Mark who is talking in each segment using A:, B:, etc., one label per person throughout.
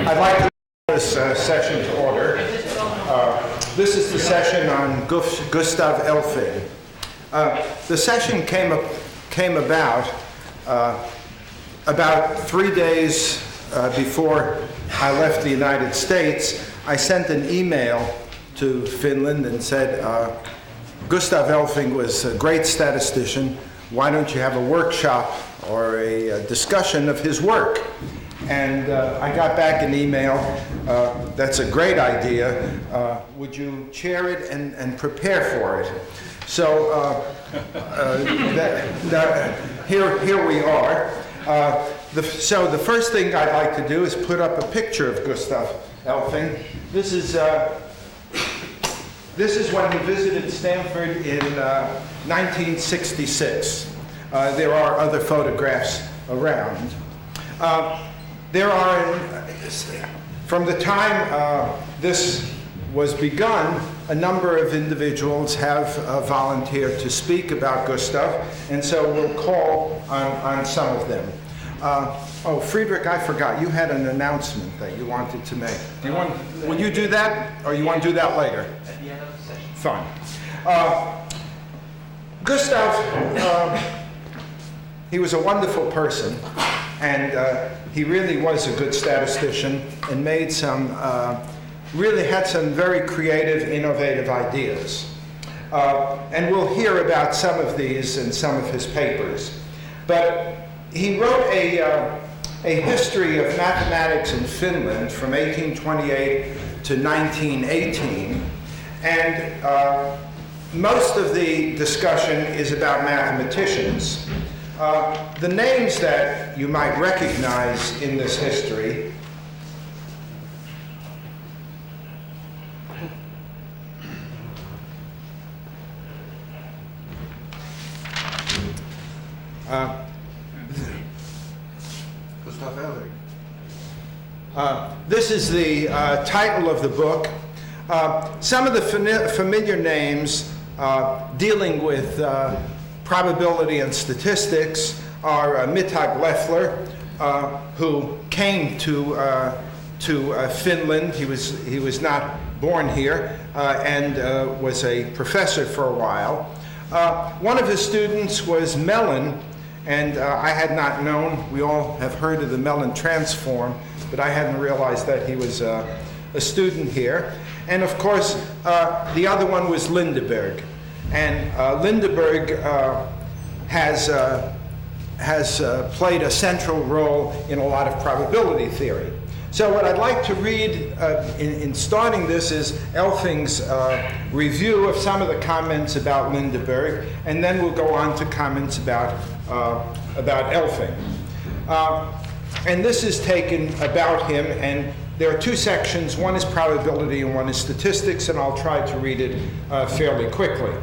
A: I'd like to call this session to order. This is the session on Gustav Elfving. The session came about 3 days before I left the United States. I sent an email to Finland and said, Gustav Elfving was a great statistician. Why don't you have a workshop or a discussion of his work? And I got back an email, that's a great idea. Would you chair it and prepare for it? So here we are. So the first thing I'd like to do is put up a picture of Gustav Elfving. This is when he visited Stanford in 1966. There are other photographs around. There are, from the time this was begun, a number of individuals have volunteered to speak about Gustav, and so we'll call on some of them. Oh, Friedrich, I forgot. You had an announcement that you wanted to make. Will you do that, or you want to do that later?
B: At the end of the session.
A: Fine. Gustav, he was a wonderful person, and he really was a good statistician and made really had some very creative, innovative ideas. And we'll hear about some of these in some of his papers. But he wrote a history of mathematics in Finland from 1828 to 1918, and most of the discussion is about mathematicians. The names that you might recognize in this history Gustav Elfving. This is the title of the book. Some of the familiar names dealing with probability and statistics are Mittag Leffler, who came to Finland. He was not born here and was a professor for a while. One of his students was Mellon, and I had not known. We all have heard of the Mellon transform, but I hadn't realized that he was a student here. And of course, the other one was Lindeberg. And Lindeberg has played a central role in a lot of probability theory. So what I'd like to read in starting this is Elfving's review of some of the comments about Lindeberg, and then we'll go on to comments about Elfving. And this is taken about him, and there are two sections. One is probability and one is statistics, and I'll try to read it fairly quickly.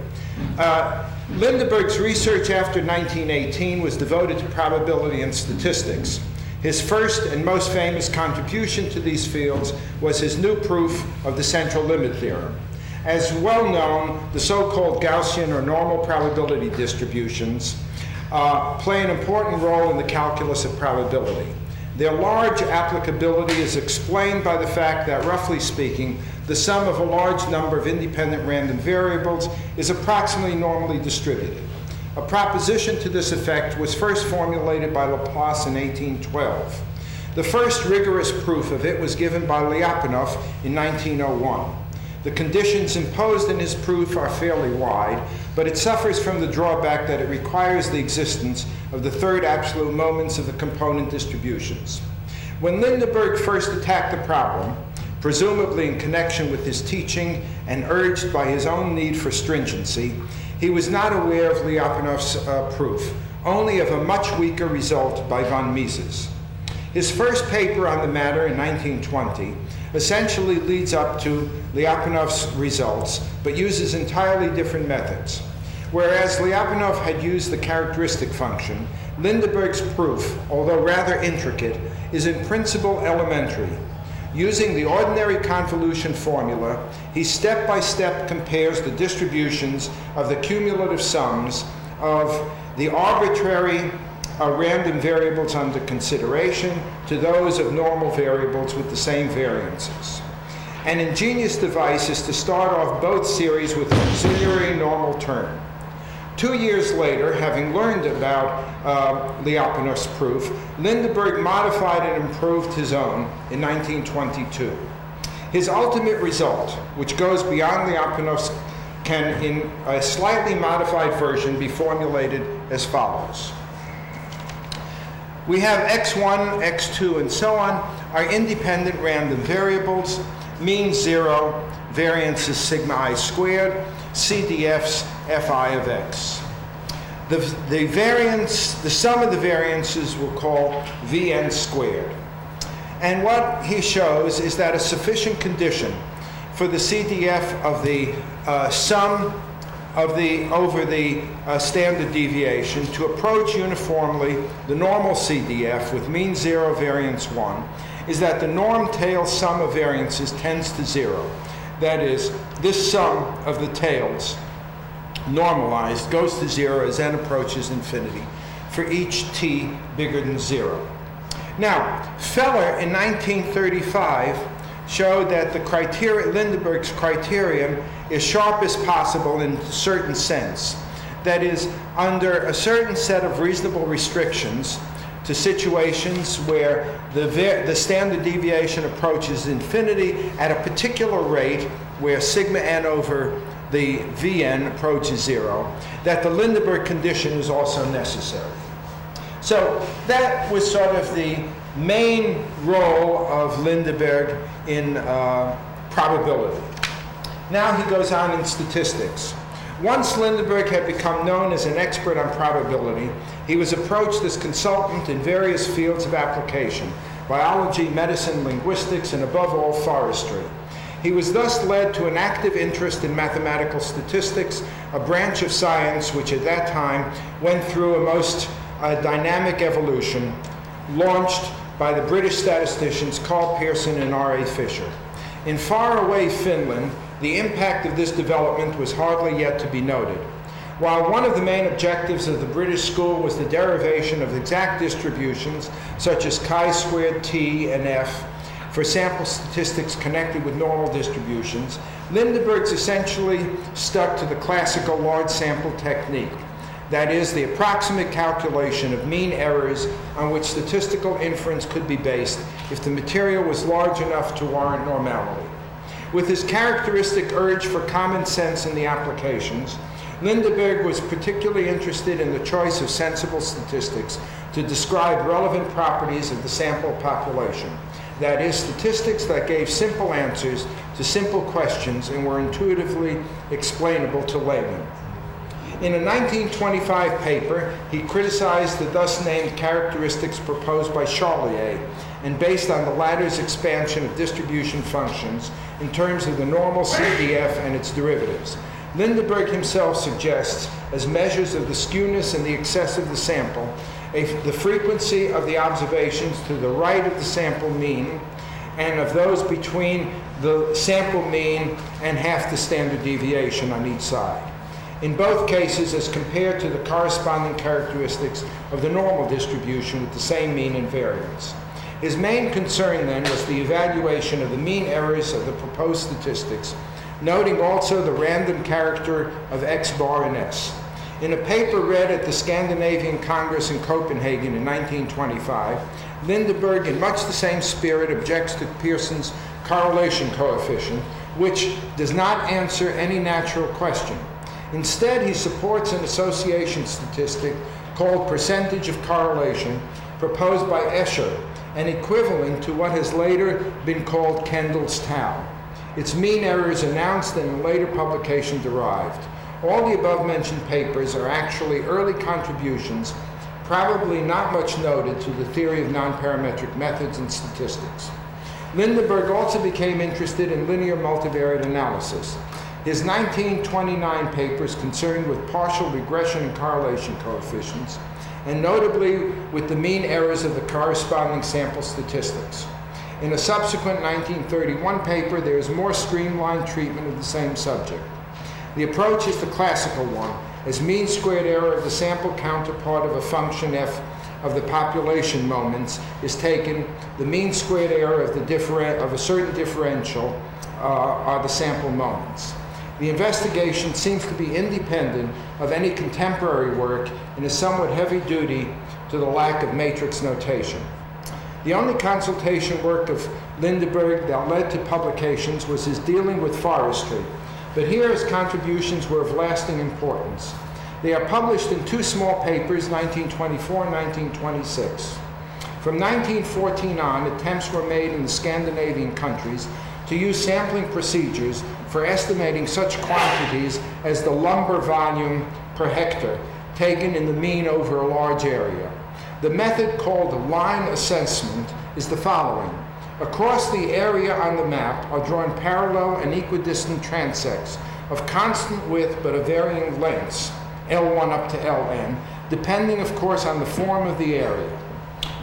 A: Lindeberg's research after 1918 was devoted to probability and statistics. His first and most famous contribution to these fields was his new proof of the central limit theorem. As well known, the so-called Gaussian or normal probability distributions play an important role in the calculus of probability. Their large applicability is explained by the fact that, roughly speaking, the sum of a large number of independent random variables is approximately normally distributed. A proposition to this effect was first formulated by Laplace in 1812. The first rigorous proof of it was given by Lyapunov in 1901. The conditions imposed in his proof are fairly wide, but it suffers from the drawback that it requires the existence of the third absolute moments of the component distributions. When Lindeberg first attacked the problem, presumably in connection with his teaching and urged by his own need for stringency, he was not aware of Lyapunov's proof, only of a much weaker result by von Mises. His first paper on the matter in 1920 essentially leads up to Lyapunov's results, but uses entirely different methods. Whereas Lyapunov had used the characteristic function, Lindeberg's proof, although rather intricate, is in principle elementary. Using the ordinary convolution formula, he step-by-step compares the distributions of the cumulative sums of the arbitrary random variables under consideration to those of normal variables with the same variances. An ingenious device is to start off both series with an auxiliary normal term. 2 years later, having learned about Lyapunov's proof, Lindeberg modified and improved his own in 1922. His ultimate result, which goes beyond Lyapunov's, can in a slightly modified version be formulated as follows. We have x1, x2, and so on are independent random variables, mean 0, variance is sigma I squared, CDFs fi of x. The sum of the variances we'll call Vn squared. And what he shows is that a sufficient condition for the CDF of the sum of over the standard deviation to approach uniformly the normal CDF with mean 0, variance 1, is that the norm tail sum of variances tends to 0. That is, this sum of the tails normalized goes to 0 as n approaches infinity for each t bigger than 0. Now, Feller in 1935 showed that the Lindeberg's criterion is sharp as possible in a certain sense. That is, under a certain set of reasonable restrictions to situations where the standard deviation approaches infinity at a particular rate where sigma n over the Vn approaches 0, that the Lindeberg condition is also necessary. So that was sort of the main role of Lindeberg in probability. Now he goes on in statistics. Once Lindeberg had become known as an expert on probability, he was approached as consultant in various fields of application: biology, medicine, linguistics, and above all, forestry. He was thus led to an active interest in mathematical statistics, a branch of science which at that time went through a most dynamic evolution, launched by the British statisticians Carl Pearson and R.A. Fisher. In faraway Finland, the impact of this development was hardly yet to be noted. While one of the main objectives of the British school was the derivation of exact distributions, such as chi-squared t and f, for sample statistics connected with normal distributions, Lindeberg's essentially stuck to the classical large sample technique. That is, the approximate calculation of mean errors on which statistical inference could be based if the material was large enough to warrant normality. With his characteristic urge for common sense in the applications, Lindeberg was particularly interested in the choice of sensible statistics to describe relevant properties of the sample population. That is, statistics that gave simple answers to simple questions and were intuitively explainable to laymen. In a 1925 paper, he criticized the thus named characteristics proposed by Charlier and based on the latter's expansion of distribution functions in terms of the normal CDF and its derivatives. Lindeberg himself suggests, as measures of the skewness and the excess of the sample, the frequency of the observations to the right of the sample mean and of those between the sample mean and half the standard deviation on each side. In both cases, as compared to the corresponding characteristics of the normal distribution with the same mean and variance. His main concern then was the evaluation of the mean errors of the proposed statistics, noting also the random character of x bar and s. In a paper read at the Scandinavian Congress in Copenhagen in 1925, Lindeberg, in much the same spirit, objects to Pearson's correlation coefficient, which does not answer any natural question. Instead, he supports an association statistic called percentage of correlation, proposed by Escher, and equivalent to what has later been called Kendall's tau. Its mean error is announced and a later publication derived. All the above-mentioned papers are actually early contributions, probably not much noted, to the theory of nonparametric methods and statistics. Lindeberg also became interested in linear multivariate analysis. His 1929 papers concerned with partial regression and correlation coefficients, and notably with the mean errors of the corresponding sample statistics. In a subsequent 1931 paper, there is more streamlined treatment of the same subject. The approach is the classical one, as mean squared error of the sample counterpart of a function f of the population moments is taken, the mean squared error of a certain differential are the sample moments. The investigation seems to be independent of any contemporary work and is somewhat heavy-duty to the lack of matrix notation. The only consultation work of Lindeberg that led to publications was his dealing with forestry, but here his contributions were of lasting importance. They are published in two small papers, 1924 and 1926. From 1914 on, attempts were made in the Scandinavian countries to use sampling procedures for estimating such quantities as the lumber volume per hectare, taken in the mean over a large area. The method called line assessment is the following. Across the area on the map are drawn parallel and equidistant transects of constant width but of varying lengths, L1 up to Ln, depending of course on the form of the area.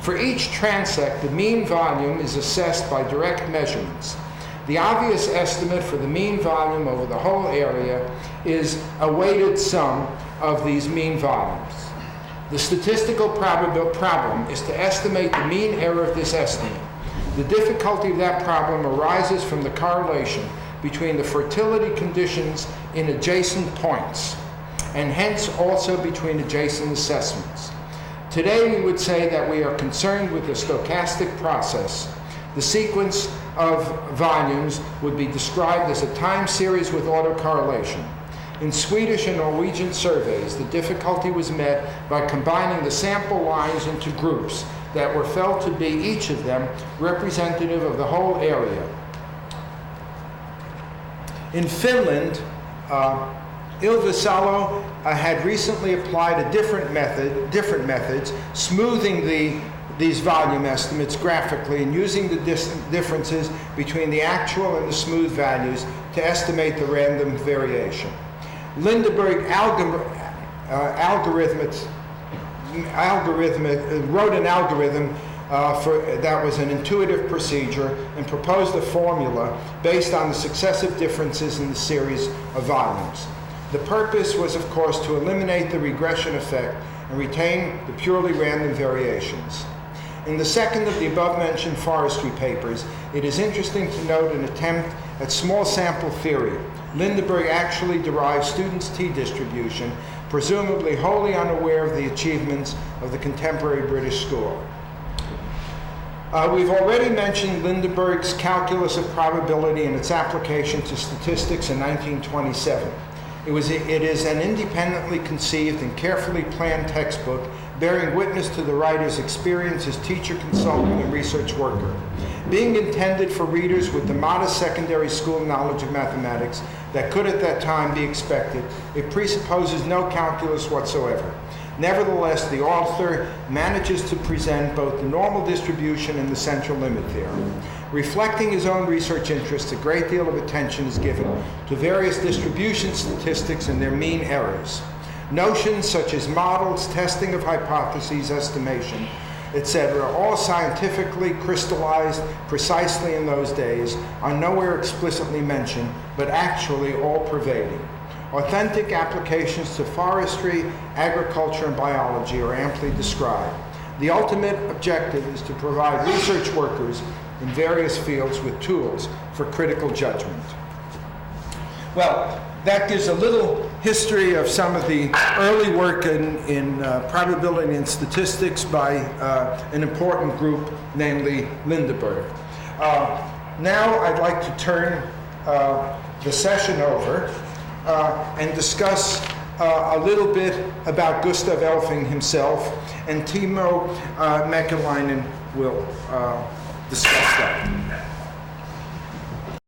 A: For each transect, the mean volume is assessed by direct measurements. The obvious estimate for the mean volume over the whole area is a weighted sum of these mean volumes. The statistical problem is to estimate the mean error of this estimate. The difficulty of that problem arises from the correlation between the fertility conditions in adjacent points, and hence also between adjacent assessments. Today we would say that we are concerned with the stochastic process. The sequence of volumes would be described as a time series with autocorrelation. In Swedish and Norwegian surveys, the difficulty was met by combining the sample lines into groups that were felt to be, each of them, representative of the whole area. In Finland, Ilvesalo had recently applied a different methods, smoothing these volume estimates graphically and using the differences between the actual and the smooth values to estimate the random variation. Lindeberg wrote an algorithm that was an intuitive procedure and proposed a formula based on the successive differences in the series of volumes. The purpose was, of course, to eliminate the regression effect and retain the purely random variations. In the second of the above-mentioned forestry papers, it is interesting to note an attempt at small sample theory. Lindeberg actually derived students' t-distribution, presumably wholly unaware of the achievements of the contemporary British school. We've already mentioned Lindeberg's calculus of probability and its application to statistics in 1927. It is an independently conceived and carefully planned textbook bearing witness to the writer's experience as teacher, consultant, and research worker. Being intended for readers with the modest secondary school knowledge of mathematics that could at that time be expected, it presupposes no calculus whatsoever. Nevertheless, the author manages to present both the normal distribution and the central limit theorem. Reflecting his own research interests, a great deal of attention is given to various distribution statistics and their mean errors. Notions such as models, testing of hypotheses, estimation, etc., all scientifically crystallized precisely in those days, are nowhere explicitly mentioned, but actually all-pervading. Authentic applications to forestry, agriculture, and biology are amply described. The ultimate objective is to provide research workers in various fields with tools for critical judgment. Well, that gives a little history of some of the early work in probability and statistics by an important group, namely Lindeberg. Now I'd like to turn the session over and discuss a little bit about Gustav Elfving himself, and Timo Mäkeläinen will discuss that.